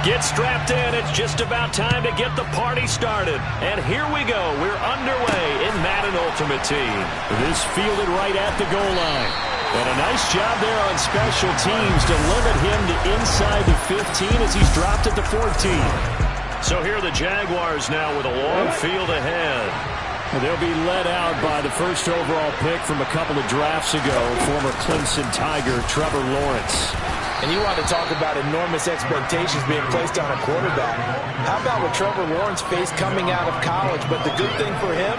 Get strapped in. It's just about time to get the party started. And here we go. We're underway in Madden Ultimate Team. This fielded right at the goal line. And a nice job there on special teams to limit him to inside the 15 as he's dropped at the 14. So here are the Jaguars now with a long field ahead. They'll be led out by the first overall pick from a couple of drafts ago, former Clemson Tiger Trevor Lawrence. And you want to talk about enormous expectations being placed on a quarterback. How about what Trevor Lawrence faced coming out of college? But the good thing for him,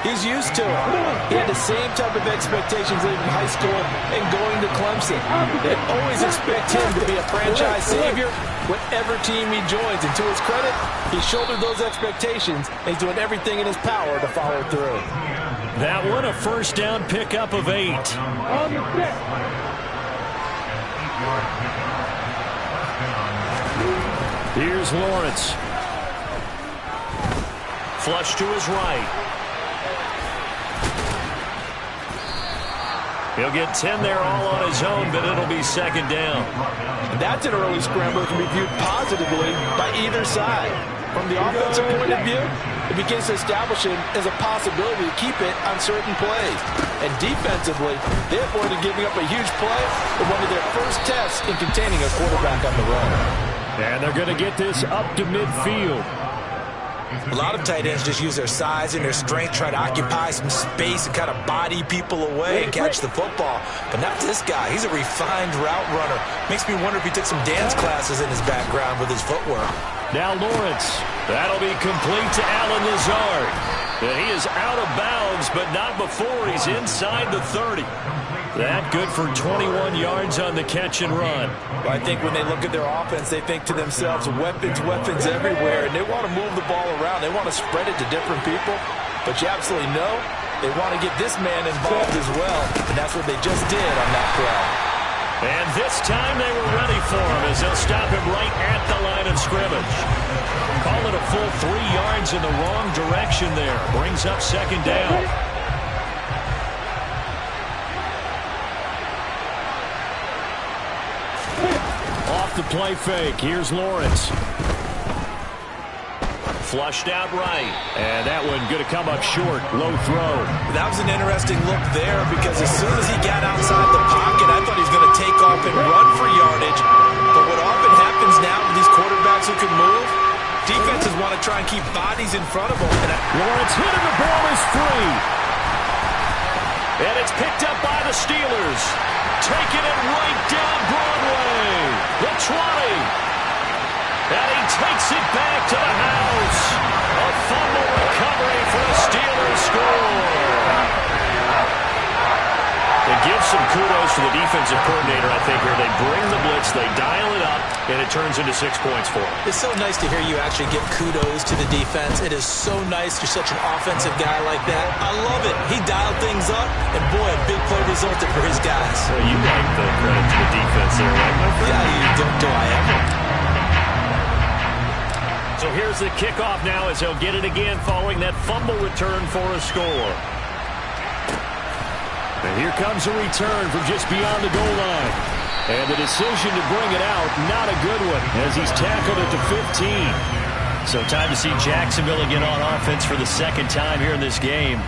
he's used to it. He had the same type of expectations in high school and going to Clemson. They always expect him to be a franchise savior whatever team he joins. And to his credit, he shouldered those expectations, and he's doing everything in his power to follow through. That one, a first down pickup of 8. Here's Lawrence. Flush to his right. He'll get 10 there all on his own, but it'll be second down. And that's an early scramble that can be viewed positively by either side. From the offensive point of view, it begins to establish him as a possibility to keep it on certain plays. And defensively, they avoided giving up a huge play in one of their first tests in containing a quarterback on the run. And they're going to get this up to midfield. A lot of tight ends just use their size and their strength, try to occupy some space and kind of body people away and catch the football. But not this guy. He's a refined route runner. Makes me wonder if he took some dance classes in his background with his footwork. Now Lawrence. That'll be complete to Allen Lazard. And he is out of bounds, but not before he's inside the 30. That good for 21 yards on the catch and run. Well, I think when they look at their offense, they think to themselves, weapons, weapons everywhere. And they want to move the ball around. They want to spread it to different people. But you absolutely know they want to get this man involved as well. And that's what they just did on that play. And this time they were ready for him as they'll stop him right at the line of scrimmage. Call it a full 3 yards in the wrong direction there. Brings up second down. Off the play fake. Here's Lawrence. Flushed out right. And that one going to come up short. Low throw. That was an interesting look there because as soon as he got outside the pocket, I thought he was going to take off and run for yardage. But what often happens now with these quarterbacks who can move, defenses want to try and keep bodies in front of them. Lawrence hit and the ball is free. And it's picked up by the Steelers. Taking it right down Broadway. The 20. And he takes it back to the house. A fumble recovery for the Steelers score. It gives some kudos to the defensive coordinator, I think, here. They bring the blitz, they dial it up, and it turns into 6 points for them. It's so nice to hear you actually give kudos to the defense. It is so nice you're such an offensive guy like that. I love it. He dialed things up, and boy, a big play resulted for his guys. Well, you like the credit to the defense there, right, my friend? Yeah, do I ever? So here's the kickoff now as he'll get it again following that fumble return for a score. And here comes a return from just beyond the goal line. And the decision to bring it out, not a good one, as he's tackled at the 15. So time to see Jacksonville again on offense for the second time here in this game.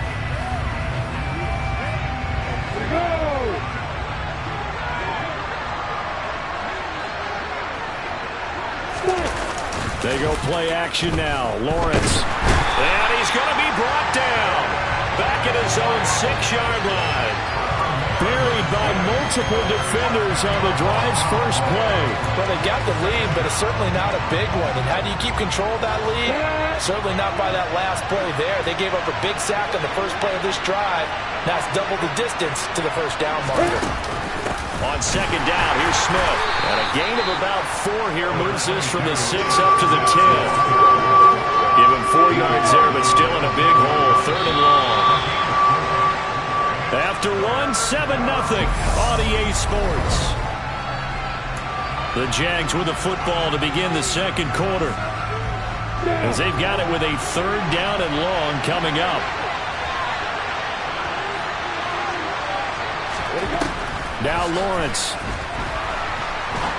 They go play action now. Lawrence. And he's going to be brought down. Back at his own 6-yard line. Buried by multiple defenders on the drive's first play. Well, they got the lead, but it's certainly not a big one. And how do you keep control of that lead? Certainly not by that last play there. They gave up a big sack on the first play of this drive. Now it's double the distance to the first down marker. On second down, here's Smith. And a gain of about 4 here moves this from the 6 up to the 10. Give him 4 yards there, but still in a big hole. Third and long. After 7-0 on EA Sports. The Jags with the football to begin the second quarter. As they've got it with a 3rd down and long coming up. Now Lawrence.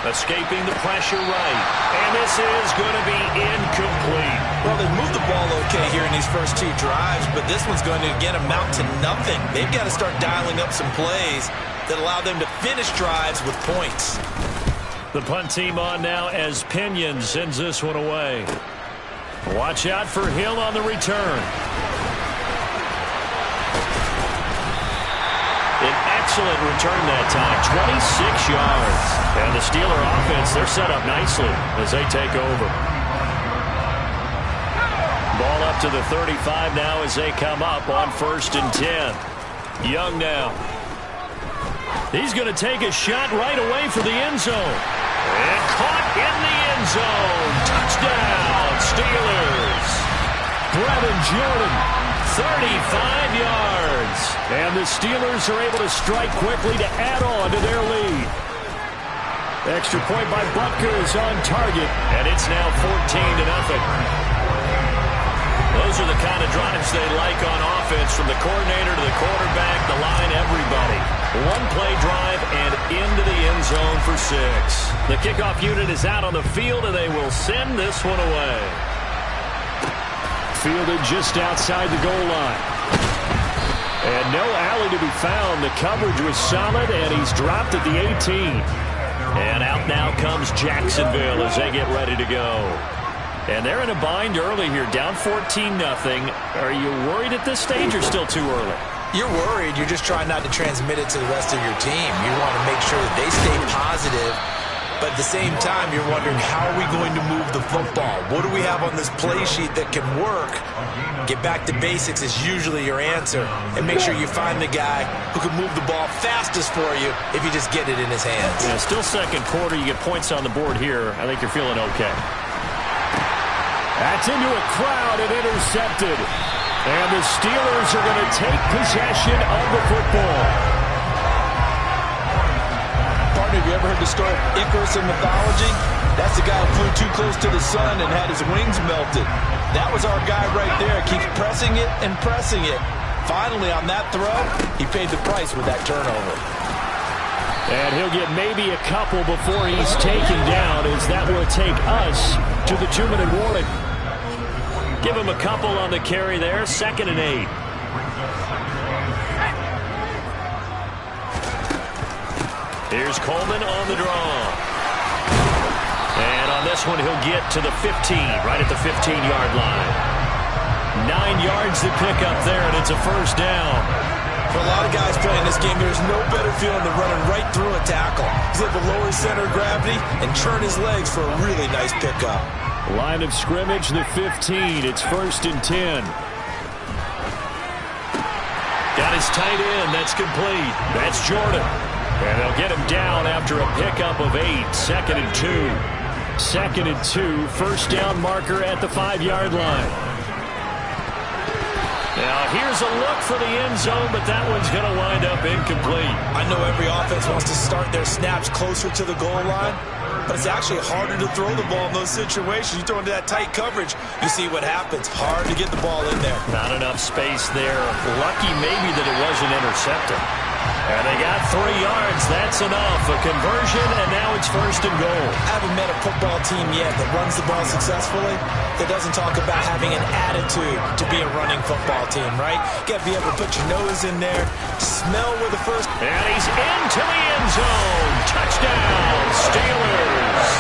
Escaping the pressure right. And this is going to be incomplete. Well, they've moved the ball okay here in these first two drives, but this one's going to, again, amount to nothing. They've got to start dialing up some plays that allow them to finish drives with points. The punt team on now as Pinion sends this one away. Watch out for Hill on the return. An excellent return that time, 26 yards. And the Steeler offense, they're set up nicely as they take over. Ball up to the 35 now as they come up on 1st and 10. Young now. He's going to take a shot right away for the end zone. And caught in the end zone. Touchdown, Steelers. Brevin Jordan, 35 yards. And the Steelers are able to strike quickly to add on to their lead. Extra point by Butker is on target, and it's now 14-0. Those are the kind of drives they like on offense, from the coordinator to the quarterback, the line, everybody. One-play drive and into the end zone for 6. The kickoff unit is out on the field, and they will send this one away. Fielded just outside the goal line. And no alley to be found. The coverage was solid, and he's dropped at the 18. And out now comes Jacksonville as they get ready to go. And they're in a bind early here, down 14-0. Are you worried at this stage or still too early? You're worried. You're just trying not to transmit it to the rest of your team. You want to make sure that they stay positive. But at the same time, you're wondering, how are we going to move the football? What do we have on this play sheet that can work? Get back to basics is usually your answer. And make sure you find the guy who can move the ball fastest for you if you just get it in his hands. Yeah, still second quarter. You get points on the board here. I think you're feeling okay. That's into a crowd and intercepted. And the Steelers are going to take possession of the football. Partner, have you ever heard the story of Icarus in mythology? That's the guy who flew too close to the sun and had his wings melted. That was our guy right there. Keeps pressing it and pressing it. Finally, on that throw, he paid the price with that turnover. And he'll get maybe a couple before he's taken down, as that will take us to the 2-minute warning. Give him a couple on the carry there. 2nd and 8. Here's Coleman on the draw. And on this one, he'll get to the 15, right at the 15-yard line. 9 yards to pick up there, and it's a first down. For a lot of guys playing this game, there's no better feeling than running right through a tackle. He's able to lower his center of gravity and churn his legs for a really nice pickup. Line of scrimmage, the 15. It's 1st and 10. Got his tight end. That's complete. That's Jordan. And they'll get him down after a pickup of 8. 2nd and 2. 2nd and 2. First down marker at the 5-yard line. Now here's a look for the end zone, but that one's going to wind up incomplete. I know every offense wants to start their snaps closer to the goal line, but it's actually harder to throw the ball in those situations. You throw into that tight coverage, you see what happens. Hard to get the ball in there. Not enough space there. Lucky maybe that it wasn't intercepted. And they got 3 yards. That's enough. A conversion, and now it's 1st and goal. I haven't met a football team yet that runs the ball successfully that doesn't talk about having an attitude to be a running football team, right? You got to be able to put your nose in there, smell where the first... And he's into the end zone. Touchdown, Steelers.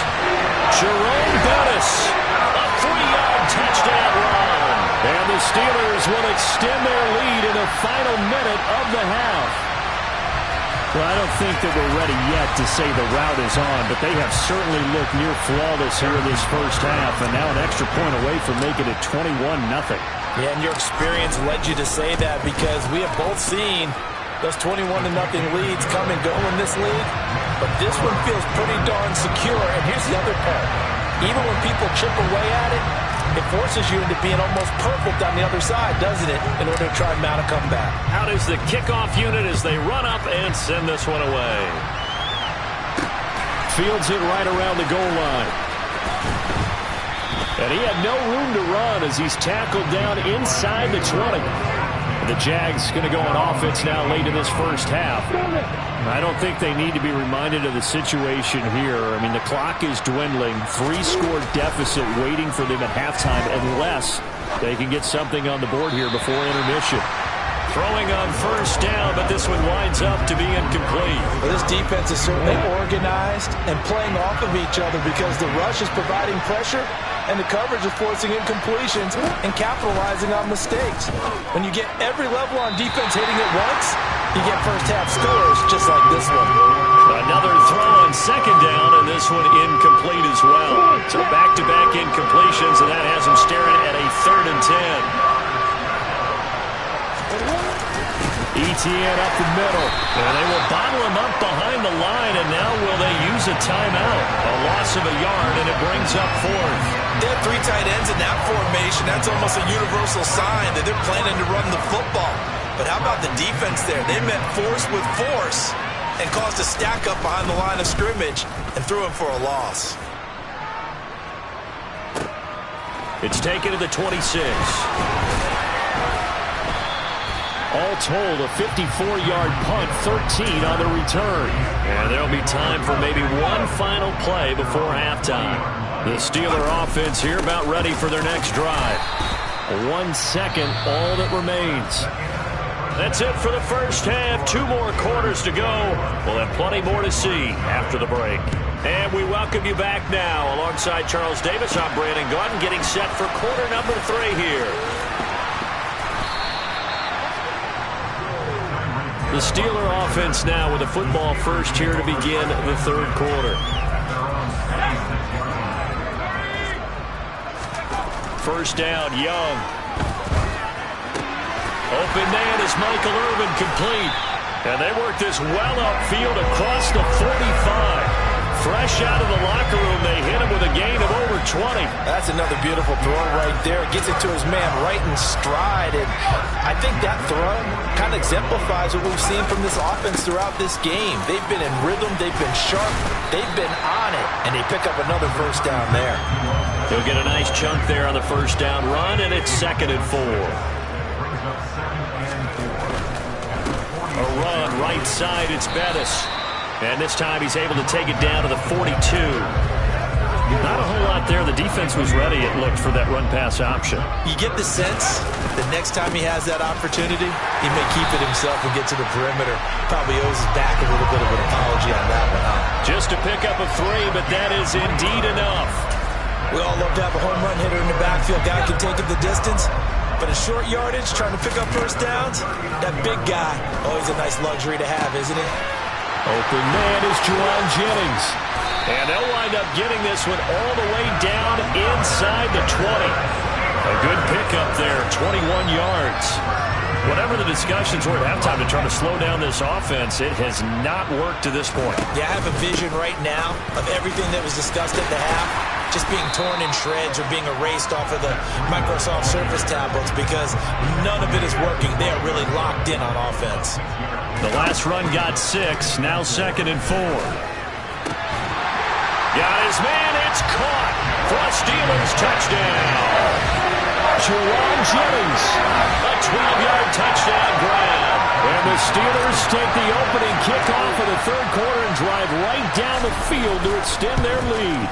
Jerome Bettis, a 3-yard touchdown run. And the Steelers will extend their lead in the final minute of the half. Well, I don't think that we're ready yet to say the route is on, but they have certainly looked near flawless here in this first half, and now an extra point away from making it 21-0. Yeah, and your experience led you to say that, because we have both seen those 21-0 leads come and go in this league, but this one feels pretty darn secure. And here's the other part. Even when people chip away at it, it forces you into being almost perfect on the other side, doesn't it, in order to try and mount a comeback. Out is the kickoff unit as they run up and send this one away. Fields it right around the goal line. And he had no room to run as he's tackled down inside the 20. The Jags going to go on offense now late in this first half. I don't think they need to be reminded of the situation here. I mean, the clock is dwindling. 3-score deficit waiting for them at halftime unless they can get something on the board here before intermission. Throwing on first down, but this one winds up to be incomplete. Well, this defense is certainly organized and playing off of each other because the rush is providing pressure and the coverage is forcing incompletions and capitalizing on mistakes. When you get every level on defense hitting at once, you get first-half scores just like this one. Another throw on second down, and this one incomplete as well. So back-to-back incompletions, and that has them staring at a 3rd and 10. ETN up the middle. And they will bottle him up behind the line, and now will they use a timeout? A loss of a yard, and it brings up 4th. They have 3 tight ends in that formation. That's almost a universal sign that they're planning to run the football. But how about the defense there? They met force with force and caused a stack up behind the line of scrimmage and threw him for a loss. It's taken to the 26. All told, a 54-yard punt, 13 on the return. And there'll be time for maybe one final play before halftime. The Steeler offense here about ready for their next drive. 1 second, all that remains. That's it for the first half. 2 more quarters to go. We'll have plenty more to see after the break. And we welcome you back now. Alongside Charles Davis, I'm Brandon Gaudin, getting set for quarter number 3 here. The Steeler offense now with the football first here to begin the 3rd quarter. First down, Young. Open man is Michael Irvin, complete. And they work this well upfield across the 45. Fresh out of the locker room, they hit him with a gain of over 20. That's another beautiful throw right there. Gets it to his man right in stride. And I think that throw kind of exemplifies what we've seen from this offense throughout this game. They've been in rhythm. They've been sharp. They've been on it. And they pick up another first down there. He'll get a nice chunk there on the first down run, and it's 2nd and 4. A run right side, it's Bettis. And this time he's able to take it down to the 42. Not a whole lot there. The defense was ready, it looked, for that run-pass option. You get the sense that next time he has that opportunity, he may keep it himself and get to the perimeter. Probably owes his back a little bit of an apology on that one, huh? Just to pick up a 3, but that is indeed enough. We all love to have a home run hitter in the backfield. Guy can take it the distance. But in short yardage, trying to pick up first downs, that big guy, always a nice luxury to have, isn't he? Open man is Juwan Jennings. And they'll wind up getting this one all the way down inside the 20. A good pickup there, 21 yards. Whatever the discussions were at halftime to try to slow down this offense, it has not worked to this point. Yeah, I have a vision right now of everything that was discussed at the half just being torn in shreds or being erased off of the Microsoft Surface tablets because none of it is working. They are really locked in on offense. The last run got 6, now 2nd and 4. Got his man, it's caught for a Steelers touchdown. Juwan Jennings, a 12-yard touchdown grab. And the Steelers take the opening kickoff of the 3rd quarter and drive right down the field to extend their lead.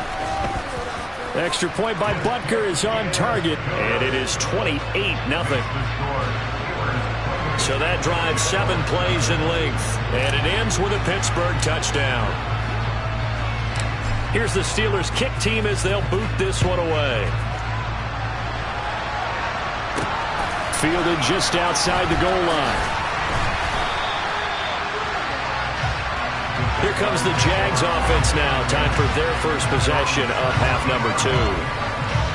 Extra point by Butker is on target, and it is 28-0. So that drives 7 plays in length, and it ends with a Pittsburgh touchdown. Here's the Steelers' kick team as they'll boot this one away. Fielded just outside the goal line. Here comes the Jags offense now. Time for their first possession of half number 2.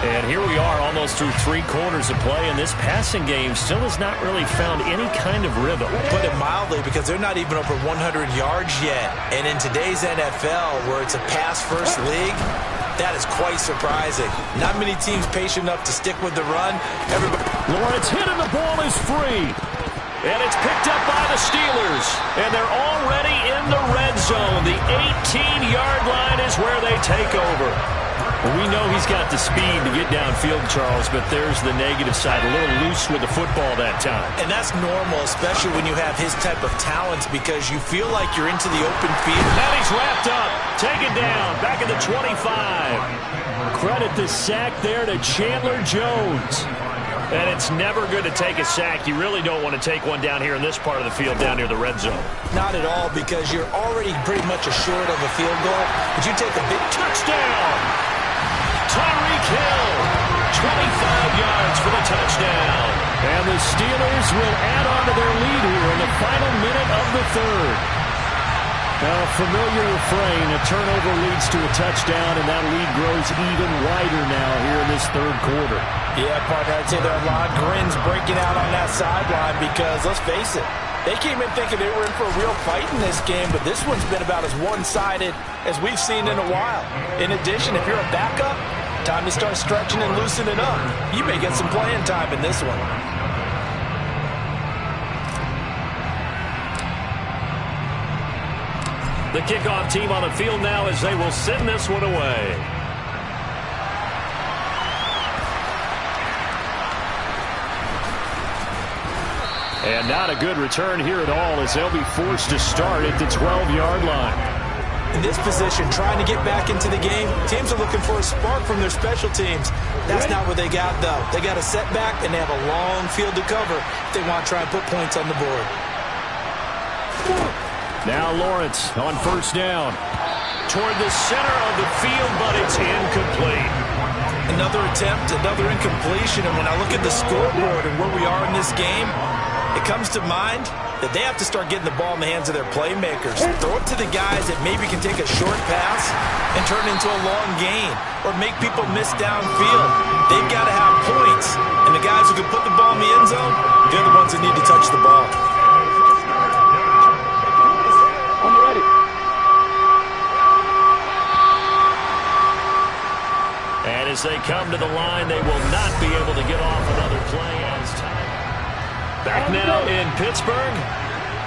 And here we are almost through 3 quarters of play, and this passing game still has not really found any kind of rhythm. Put it mildly, because they're not even over 100 yards yet. And in today's NFL, where it's a pass-first league, that is quite surprising. Not many teams patient enough to stick with the run. Lawrence hit and the ball is free. And it's picked up by the Steelers. And they're already in the red zone. The 18-yard line is where they take over. Well, we know he's got the speed to get downfield, Charles, but there's the negative side. A little loose with the football that time. And that's normal, especially when you have his type of talents, because you feel like you're into the open field. Now he's wrapped up. Taken down. Back at the 25. Credit the sack there to Chandler Jones. And it's never good to take a sack. You really don't want to take one down here in this part of the field, down near the red zone. Not at all, because you're already pretty much assured of a field goal. But you take a big touchdown. Tyreek Hill, 25 yards for the touchdown. And the Steelers will add on to their lead here in the final minute of the third. Now, a familiar refrain, a turnover leads to a touchdown, and that lead grows even wider now here in this third quarter. Yeah, partner, I'd say there are a lot of grins breaking out on that sideline because, let's face it, they came in thinking they were in for a real fight in this game, but this one's been about as one-sided as we've seen in a while. In addition, if you're a backup, time to start stretching and loosening up. You may get some playing time in this one. The kickoff team on the field now as they will send this one away. And not a good return here at all as they'll be forced to start at the 12-yard line. In this position, trying to get back into the game, teams are looking for a spark from their special teams. That's not what they got, though. They got a setback, and they have a long field to cover if they want to try and put points on the board. Now Lawrence on first down. Toward the center of the field, but it's incomplete. Another attempt, another incompletion, and when I look at the scoreboard and where we are in this game, it comes to mind that they have to start getting the ball in the hands of their playmakers. Throw it to the guys that maybe can take a short pass and turn it into a long gain or make people miss downfield. They've got to have points, and the guys who can put the ball in the end zone, they're the ones that need to touch the ball. I'm ready. And as they come to the line, they will not be able to get off another play as time. Back now in Pittsburgh.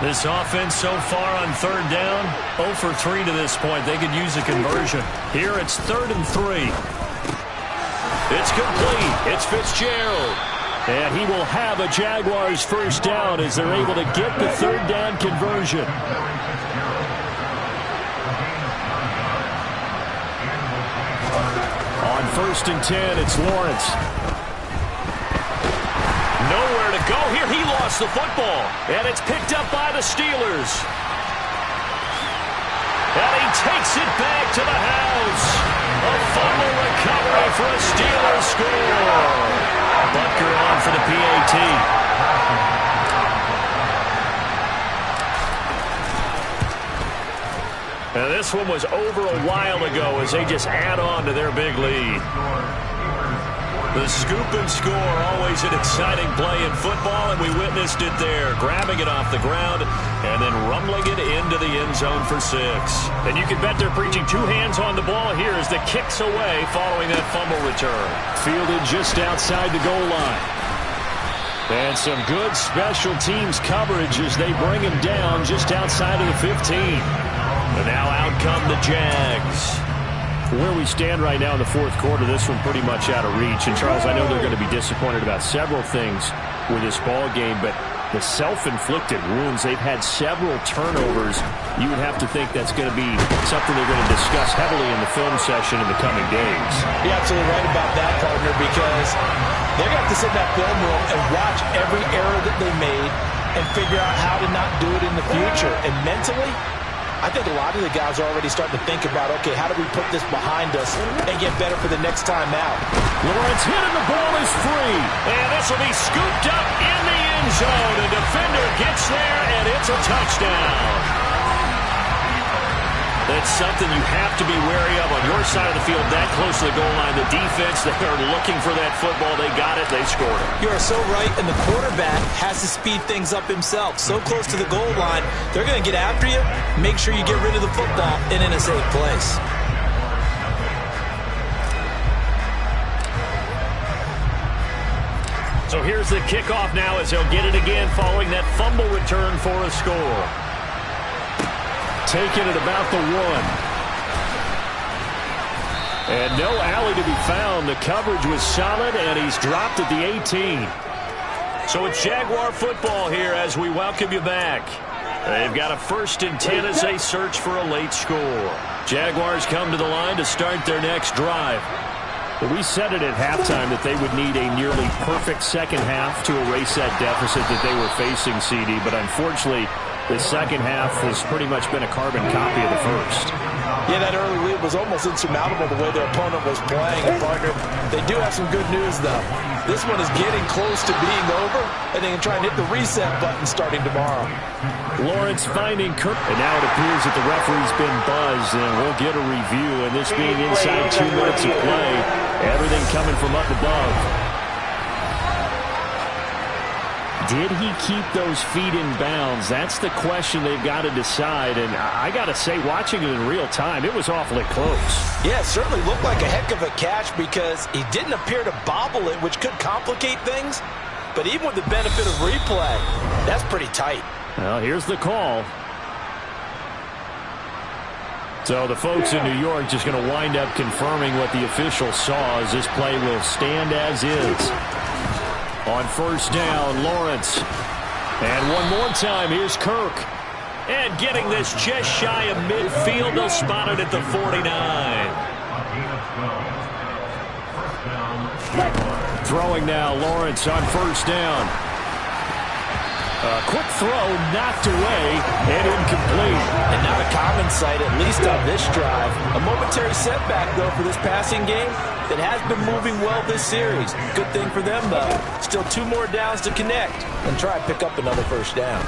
This offense so far on third down, 0 for 3 to this point. They could use a conversion. Here it's 3rd and 3. It's complete. It's Fitzgerald. And he will have a Jaguars first down as they're able to get the third down conversion. On 1st and 10, it's Lawrence. Nowhere to go here. He lost the football. And it's picked up by the Steelers. And he takes it back to the house. A fumble recovery for a Steelers score. Butker on for the PAT. Now this one was over a while ago as they just add on to their big lead. The scoop and score, always an exciting play in football, and we witnessed it there, grabbing it off the ground and then rumbling it into the end zone for 6. And you can bet they're preaching 2 hands on the ball here as the kick's away following that fumble return. Fielded just outside the goal line. And some good special teams coverage as they bring him down just outside of the 15. And now out come the Jags. Where we stand right now in the fourth quarter, this one pretty much out of reach. And, Charles, I know they're going to be disappointed about several things with this ball game, but the self-inflicted wounds, they've had several turnovers. You would have to think that's going to be something they're going to discuss heavily in the film session in the coming days. You're absolutely right about that, partner, because they're going to have to sit in that film room and watch every error that they made and figure out how to not do it in the future. And mentally, I think a lot of the guys are already starting to think about, okay, how do we put this behind us and get better for the next time out? Lawrence hit and the ball is free. And this will be scooped up in the end zone. A defender gets there, and it's a touchdown. That's something you have to be wary of on your side of the field, that close to the goal line. The defense, they are looking for that football. They got it. They scored it. You are so right, and the quarterback has to speed things up himself. So close to the goal line, they're going to get after you. Make sure you get rid of the football and in a safe place. So here's the kickoff now as they'll get it again following that fumble return for a score. Taking it about the 1. And no alley to be found. The coverage was solid, and he's dropped at the 18. So it's Jaguar football here as we welcome you back. They've got a 1st and 10 as they search for a late score. Jaguars come to the line to start their next drive. We said it at halftime that they would need a nearly perfect second half to erase that deficit that they were facing, CD. But unfortunately, the second half has pretty much been a carbon copy of the first. Yeah, that early lead was almost insurmountable the way their opponent was playing. And partner, they do have some good news, though. This one is getting close to being over, and they can try and hit the reset button starting tomorrow. Lawrence finding Kirk. And now it appears that the referee's been buzzed, and we'll get a review. And this being inside 2 minutes of play, everything coming from up above. Did he keep those feet in bounds? That's the question they've got to decide. And I got to say, watching it in real time, it was awfully close. Yeah, it certainly looked like a heck of a catch because he didn't appear to bobble it, which could complicate things. But even with the benefit of replay, that's pretty tight. Well, here's the call. So the folks in New York just going to wind up confirming what the official saw as this play will stand as is. On 1st down, Lawrence. And one more time, here's Kirk. And getting this just shy of midfield, they'll spot it at the 49. Throwing now, Lawrence on 1st down. A quick throw, knocked away, and incomplete. And not a common sight, at least on this drive. A momentary setback, though, for this passing game that has been moving well this series. Good thing for them, though. Still 2 more downs to connect and try and pick up another 1st down.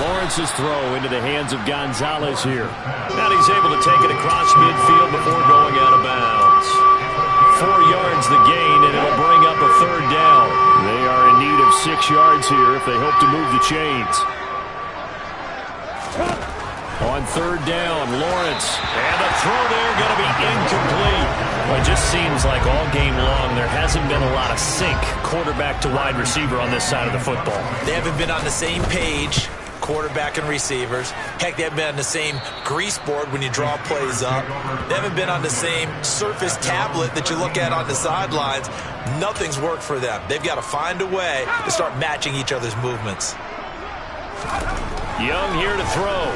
Lawrence's throw into the hands of Gonzalez here. Now he's able to take it across midfield before going out of bounds. 4 yards the gain, and it'll bring up a 3rd down. They are in need of 6 yards here if they hope to move the chains. On 3rd down, Lawrence. And the throw there going to be incomplete. Well, it just seems like all game long there hasn't been a lot of sync quarterback to wide receiver on this side of the football. They haven't been on the same page, quarterback and receivers. Heck, they haven't been on the same grease board when you draw plays up. They haven't been on the same surface tablet that you look at on the sidelines. Nothing's worked for them. They've got to find a way to start matching each other's movements. Young here to throw.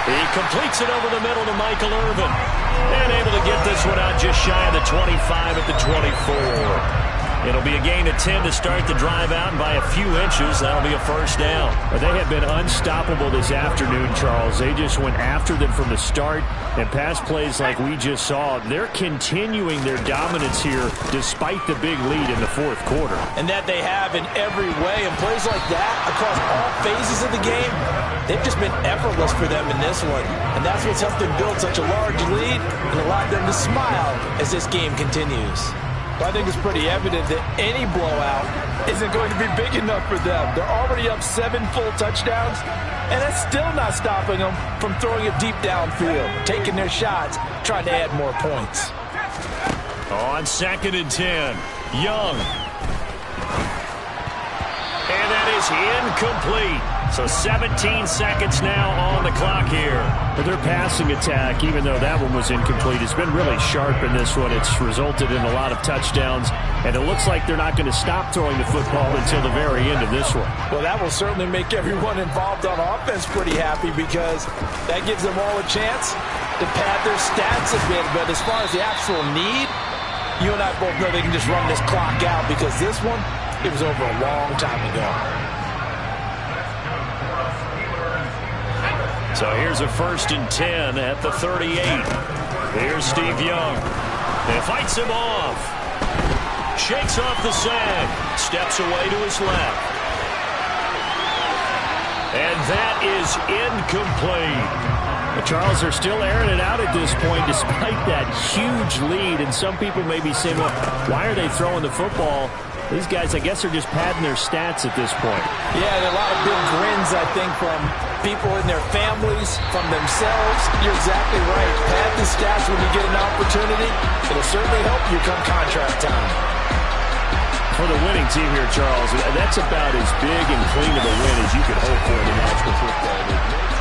He completes it over the middle to Michael Irvin. And able to get this one out just shy of the 25 at the 24. It'll be a gain of 10 to start the drive out, and by a few inches, that'll be a 1st down. But they have been unstoppable this afternoon, Charles. They just went after them from the start, and pass plays like we just saw, they're continuing their dominance here despite the big lead in the 4th quarter. And that they have in every way, and plays like that across all phases of the game, they've just been effortless for them in this one. And that's what's helped them build such a large lead and allowed them to smile as this game continues. I think it's pretty evident that any blowout isn't going to be big enough for them. They're already up 7 full touchdowns, and that's still not stopping them from throwing it deep downfield, taking their shots, trying to add more points. On 2nd and 10, Young. And that is incomplete. So 17 seconds now on the clock here. But their passing attack, even though that one was incomplete, has been really sharp in this one. It's resulted in a lot of touchdowns, and it looks like they're not going to stop throwing the football until the very end of this one. Well, that will certainly make everyone involved on offense pretty happy because that gives them all a chance to pad their stats a bit. But as far as the actual need, you and I both know they can just run this clock out because this one, it was over a long time ago. So here's a 1st and 10 at the 38. Here's Steve Young. And fights him off. Shakes off the sag. Steps away to his left. And that is incomplete. But Charles, they're still airing it out at this point despite that huge lead. And some people may be saying, well, why are they throwing the football? These guys, I guess, are just padding their stats at this point. Yeah, and a lot of big grins, I think, from people in their families, from themselves. You're exactly right. Pad the stats when you get an opportunity. It'll certainly help you come contract time. For the winning team here, Charles, that's about as big and clean of a win as you could hope for in the National Football League.